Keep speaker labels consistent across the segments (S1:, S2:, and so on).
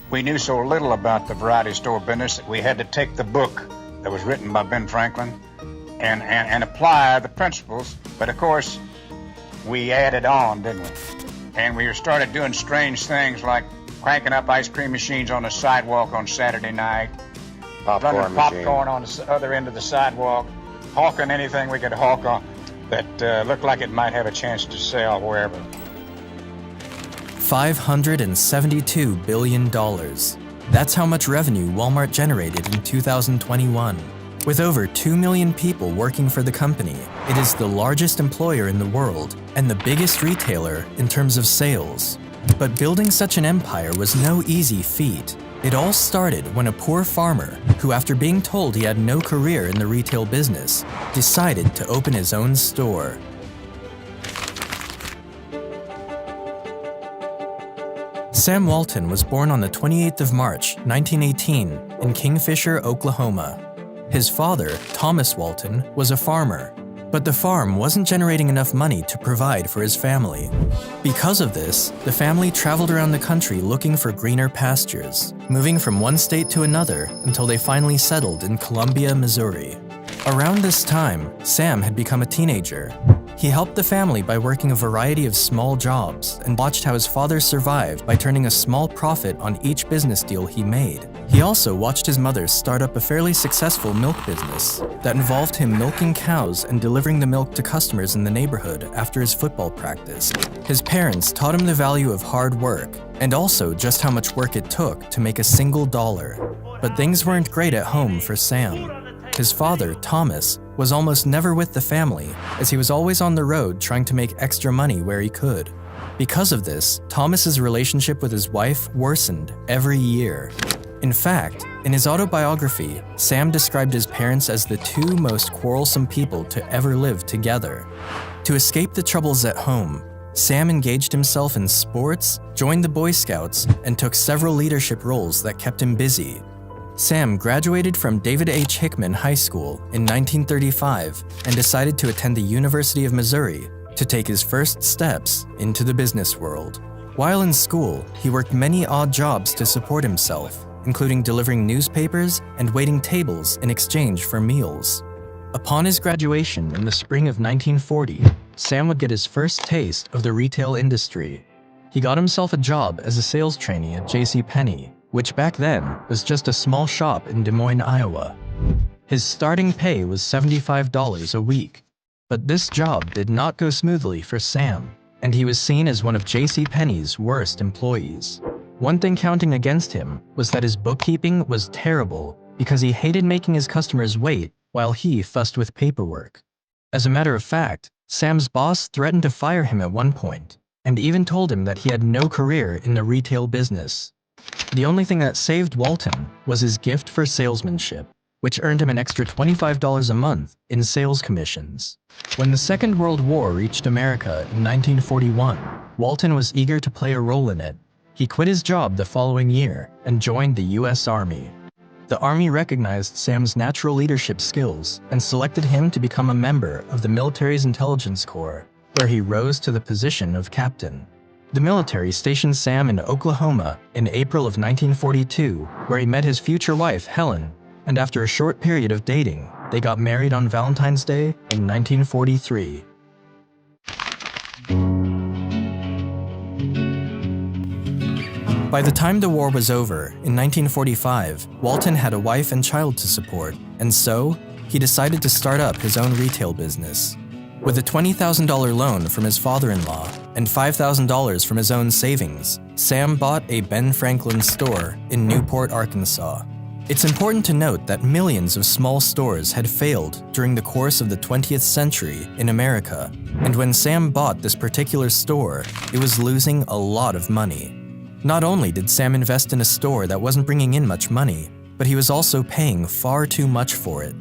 S1: We knew so little about the variety store business that we had to take the book that was written by Ben Franklin and apply the principles. But of course, we added on, didn't we? And we started doing strange things like cranking up ice cream machines on the sidewalk on Saturday night, running popcorn on the other end of the sidewalk, hawking anything we could hawk on that looked like it might have a chance to sell wherever.
S2: $572 billion. That's how much revenue Walmart generated in 2021. With over 2 million people working for the company, it is the largest employer in the world and the biggest retailer in terms of sales. But building such an empire was no easy feat. It all started when a poor farmer, who after being told he had no career in the retail business, decided to open his own store. Sam Walton was born on the 28th of March, 1918, in Kingfisher, Oklahoma. His father, Thomas Walton, was a farmer, but the farm wasn't generating enough money to provide for his family. Because of this, the family traveled around the country looking for greener pastures, moving from one state to another until they finally settled in Columbia, Missouri. Around this time, Sam had become a teenager. He helped the family by working a variety of small jobs and watched how his father survived by turning a small profit on each business deal he made. He also watched his mother start up a fairly successful milk business that involved him milking cows and delivering the milk to customers in the neighborhood after his football practice. His parents taught him the value of hard work and also just how much work it took to make a single dollar. But things weren't great at home for Sam. His father, Thomas, was almost never with the family, as he was always on the road trying to make extra money where he could. Because of this, Thomas's relationship with his wife worsened every year. In fact, in his autobiography, Sam described his parents as the two most quarrelsome people to ever live together. To escape the troubles at home, Sam engaged himself in sports, joined the Boy Scouts, and took several leadership roles that kept him busy. Sam graduated from David H. Hickman High School in 1935 and decided to attend the University of Missouri to take his first steps into the business world. While in school, he worked many odd jobs to support himself, including delivering newspapers and waiting tables in exchange for meals. Upon his graduation in the spring of 1940, Sam would get his first taste of the retail industry. He got himself a job as a sales trainee at JCPenney, which back then was just a small shop in Des Moines, Iowa. His starting pay was $75 a week. But this job did not go smoothly for Sam, and he was seen as one of JCPenney's worst employees. One thing counting against him was that his bookkeeping was terrible because he hated making his customers wait while he fussed with paperwork. As a matter of fact, Sam's boss threatened to fire him at one point, and even told him that he had no career in the retail business. The only thing that saved Walton was his gift for salesmanship, which earned him an extra $25 a month in sales commissions. When the Second World War reached America in 1941, Walton was eager to play a role in it. He quit his job the following year and joined the U.S. Army. The Army recognized Sam's natural leadership skills and selected him to become a member of the military's intelligence corps, where he rose to the position of captain. The military stationed Sam in Oklahoma in April of 1942, where he met his future wife, Helen, and after a short period of dating, they got married on Valentine's Day in 1943. By the time the war was over, in 1945, Walton had a wife and child to support, and so he decided to start up his own retail business. With a $20,000 loan from his father-in-law and $5,000 from his own savings, Sam bought a Ben Franklin store in Newport, Arkansas. It's important to note that millions of small stores had failed during the course of the 20th century in America, and when Sam bought this particular store, it was losing a lot of money. Not only did Sam invest in a store that wasn't bringing in much money, but he was also paying far too much for it.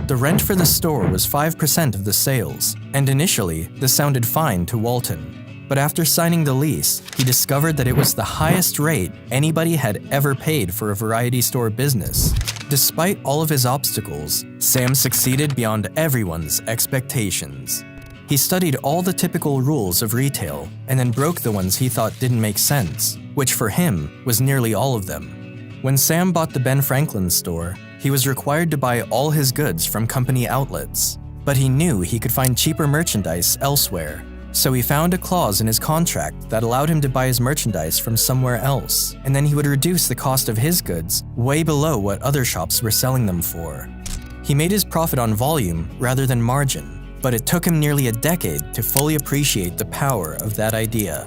S2: The rent for the store was 5% of the sales, and initially, this sounded fine to Walton. But after signing the lease, he discovered that it was the highest rate anybody had ever paid for a variety store business. Despite all of his obstacles, Sam succeeded beyond everyone's expectations. He studied all the typical rules of retail and then broke the ones he thought didn't make sense, which for him was nearly all of them. When Sam bought the Ben Franklin store, he was required to buy all his goods from company outlets, but he knew he could find cheaper merchandise elsewhere. So he found a clause in his contract that allowed him to buy his merchandise from somewhere else, and then he would reduce the cost of his goods way below what other shops were selling them for. He made his profit on volume rather than margin, but it took him nearly a decade to fully appreciate the power of that idea.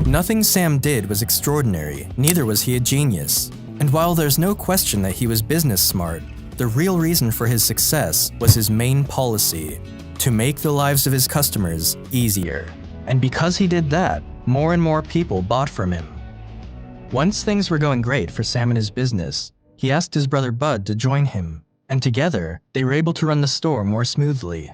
S2: Nothing Sam did was extraordinary, neither was he a genius. And while there's no question that he was business smart, the real reason for his success was his main policy: to make the lives of his customers easier. And because he did that, more and more people bought from him. Once things were going great for Sam and his business, he asked his brother Bud to join him, and together they were able to run the store more smoothly.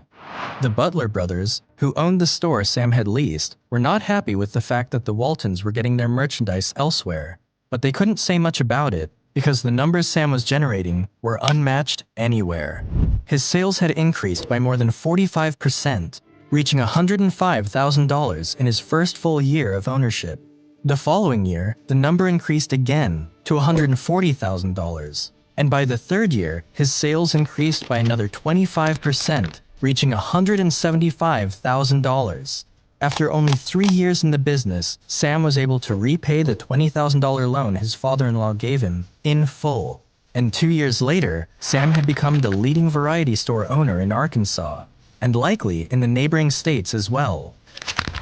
S2: The Butler brothers, who owned the store Sam had leased, were not happy with the fact that the Waltons were getting their merchandise elsewhere, but they couldn't say much about it because the numbers Sam was generating were unmatched anywhere. His sales had increased by more than 45%, reaching $105,000 in his first full year of ownership. The following year, the number increased again to $140,000, and by the third year, his sales increased by another 25%, reaching $175,000. After only 3 years in the business, Sam was able to repay the $20,000 loan his father-in-law gave him in full. And 2 years later, Sam had become the leading variety store owner in Arkansas, and likely in the neighboring states as well.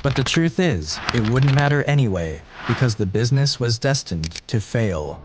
S2: But the truth is, it wouldn't matter anyway, because the business was destined to fail.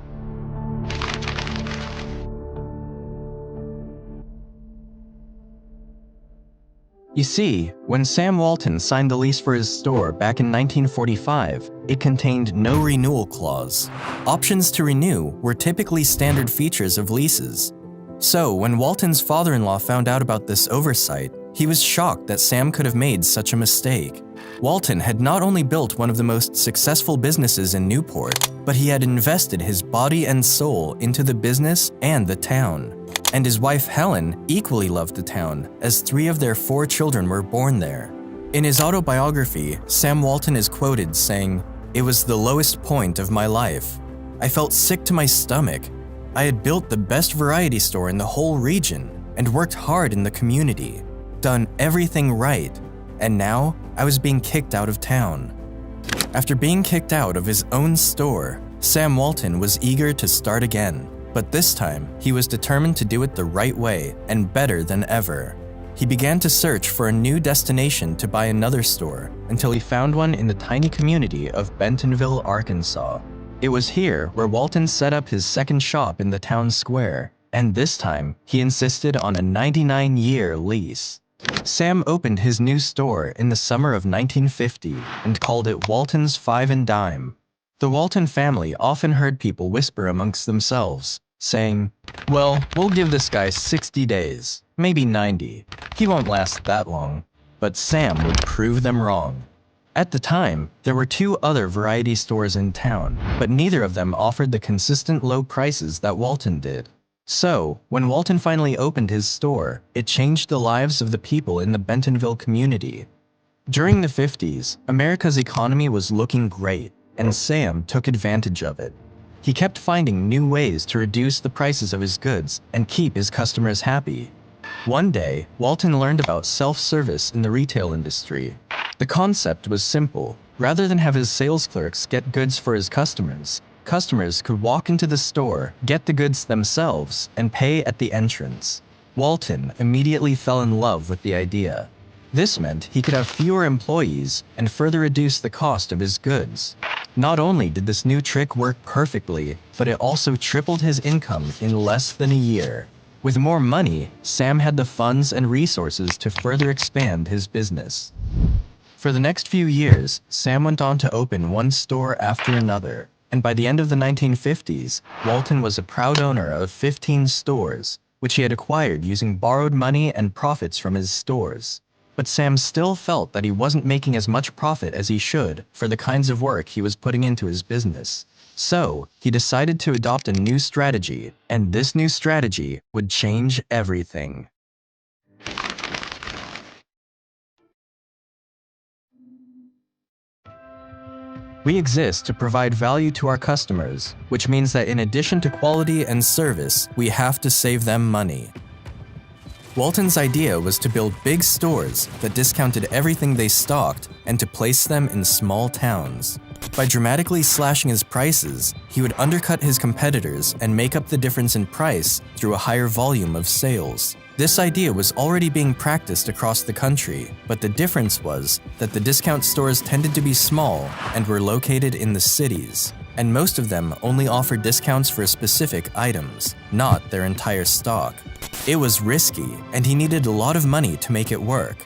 S2: You see, when Sam Walton signed the lease for his store back in 1945, it contained no renewal clause. Options to renew were typically standard features of leases. So when Walton's father-in-law found out about this oversight, he was shocked that Sam could have made such a mistake. Walton had not only built one of the most successful businesses in Newport, but he had invested his body and soul into the business and the town. And his wife Helen equally loved the town, as 3 of their 4 children were born there. In his autobiography, Sam Walton is quoted saying, "It was the lowest point of my life. I felt sick to my stomach. I had built the best variety store in the whole region and worked hard in the community, done everything right, and now I was being kicked out of town." After being kicked out of his own store, Sam Walton was eager to start again. But this time, he was determined to do it the right way and better than ever. He began to search for a new destination to buy another store until he found one in the tiny community of Bentonville, Arkansas. It was here where Walton set up his second shop in the town square, and this time, he insisted on a 99-year lease. Sam opened his new store in the summer of 1950 and called it Walton's Five and Dime. The Walton family often heard people whisper amongst themselves, saying, "Well, we'll give this guy 60 days, maybe 90. He won't last that long." But Sam would prove them wrong. At the time, there were 2 other variety stores in town, but neither of them offered the consistent low prices that Walton did. So, when Walton finally opened his store, it changed the lives of the people in the Bentonville community. During the 50s, America's economy was looking great, and Sam took advantage of it. He kept finding new ways to reduce the prices of his goods and keep his customers happy. One day, Walton learned about self-service in the retail industry. The concept was simple. Rather than have his sales clerks get goods for his customers, customers could walk into the store, get the goods themselves, and pay at the entrance. Walton immediately fell in love with the idea. This meant he could have fewer employees and further reduce the cost of his goods. Not only did this new trick work perfectly, but it also tripled his income in less than a year. With more money, Sam had the funds and resources to further expand his business. For the next few years, Sam went on to open one store after another, and by the end of the 1950s, Walton was a proud owner of 15 stores, which he had acquired using borrowed money and profits from his stores. But Sam still felt that he wasn't making as much profit as he should for the kinds of work he was putting into his business. So, he decided to adopt a new strategy, and this new strategy would change everything. We exist to provide value to our customers, which means that in addition to quality and service, we have to save them money. Walton's idea was to build big stores that discounted everything they stocked and to place them in small towns. By dramatically slashing his prices, he would undercut his competitors and make up the difference in price through a higher volume of sales. This idea was already being practiced across the country, but the difference was that the discount stores tended to be small and were located in the cities, and most of them only offered discounts for specific items, not their entire stock. It was risky, and he needed a lot of money to make it work.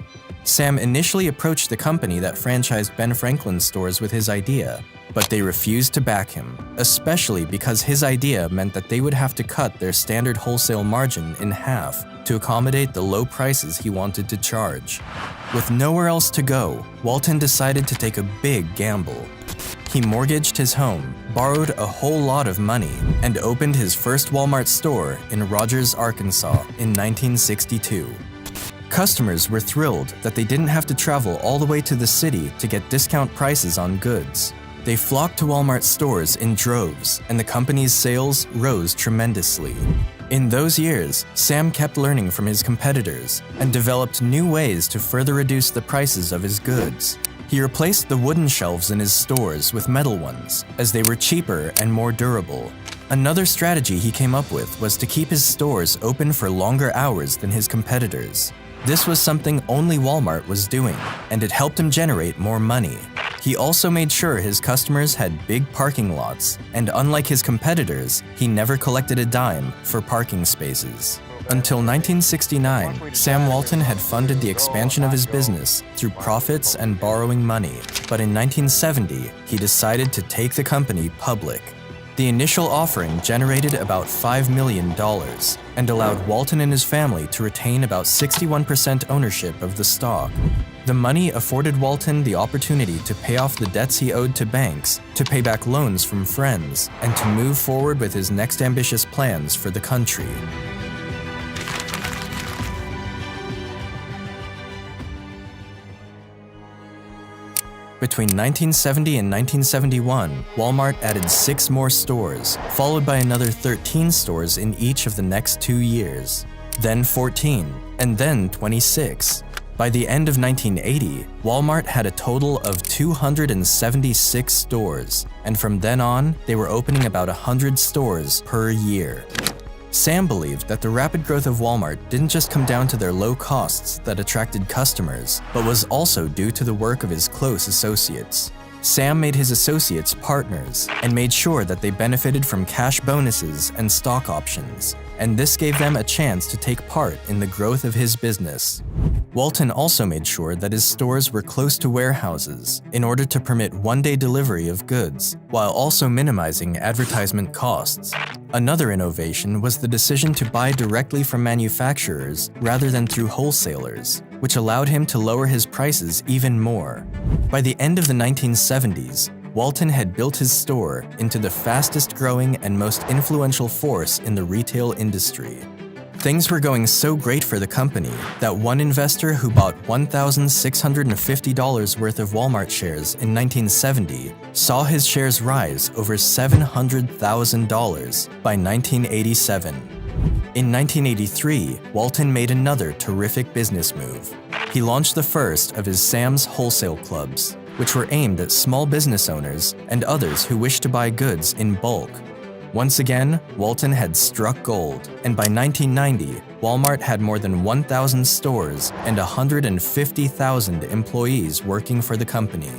S2: Sam initially approached the company that franchised Ben Franklin's stores with his idea, but they refused to back him, especially because his idea meant that they would have to cut their standard wholesale margin in half to accommodate the low prices he wanted to charge. With nowhere else to go, Walton decided to take a big gamble. He mortgaged his home, borrowed a whole lot of money, and opened his first Walmart store in Rogers, Arkansas in 1962. Customers were thrilled that they didn't have to travel all the way to the city to get discount prices on goods. They flocked to Walmart stores in droves, and the company's sales rose tremendously. In those years, Sam kept learning from his competitors and developed new ways to further reduce the prices of his goods. He replaced the wooden shelves in his stores with metal ones, as they were cheaper and more durable. Another strategy he came up with was to keep his stores open for longer hours than his competitors. This was something only Walmart was doing, and it helped him generate more money. He also made sure his customers had big parking lots, and unlike his competitors, he never collected a dime for parking spaces. Until 1969, Sam Walton had funded the expansion of his business through profits and borrowing money, but in 1970, he decided to take the company public. The initial offering generated about $5 million and allowed Walton and his family to retain about 61% ownership of the stock. The money afforded Walton the opportunity to pay off the debts he owed to banks, to pay back loans from friends, and to move forward with his next ambitious plans for the country. Between 1970 and 1971, Walmart added 6 more stores, followed by another 13 stores in each of the next 2 years, then 14, and then 26. By the end of 1980, Walmart had a total of 276 stores, and from then on, they were opening about 100 stores per year. Sam believed that the rapid growth of Walmart didn't just come down to their low costs that attracted customers, but was also due to the work of his close associates. Sam made his associates partners and made sure that they benefited from cash bonuses and stock options, and this gave them a chance to take part in the growth of his business. Walton also made sure that his stores were close to warehouses in order to permit one-day delivery of goods, while also minimizing advertisement costs. Another innovation was the decision to buy directly from manufacturers rather than through wholesalers, which allowed him to lower his prices even more. By the end of the 1970s, Walton had built his store into the fastest-growing and most influential force in the retail industry. Things were going so great for the company that one investor who bought $1,650 worth of Walmart shares in 1970 saw his shares rise over $700,000 by 1987. In 1983, Walton made another terrific business move. He launched the first of his Sam's Wholesale Clubs, which were aimed at small business owners and others who wished to buy goods in bulk. Once again, Walton had struck gold, and by 1990, Walmart had more than 1,000 stores and 150,000 employees working for the company.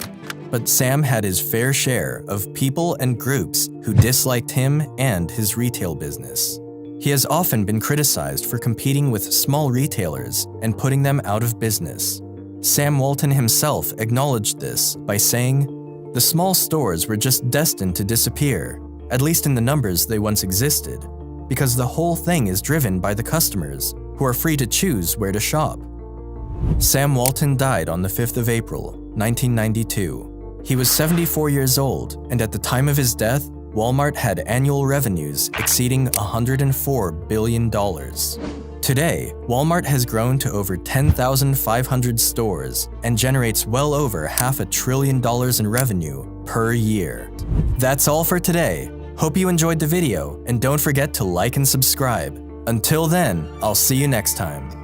S2: But Sam had his fair share of people and groups who disliked him and his retail business. He has often been criticized for competing with small retailers and putting them out of business. Sam Walton himself acknowledged this by saying, "The small stores were just destined to disappear, at least in the numbers they once existed, because the whole thing is driven by the customers, who are free to choose where to shop." Sam Walton died on the 5th of April, 1992. He was 74 years old, and at the time of his death, Walmart had annual revenues exceeding $104 billion. Today, Walmart has grown to over 10,500 stores and generates well over $500 billion in revenue per year. That's all for today. Hope you enjoyed the video, and don't forget to like and subscribe. Until then, I'll see you next time.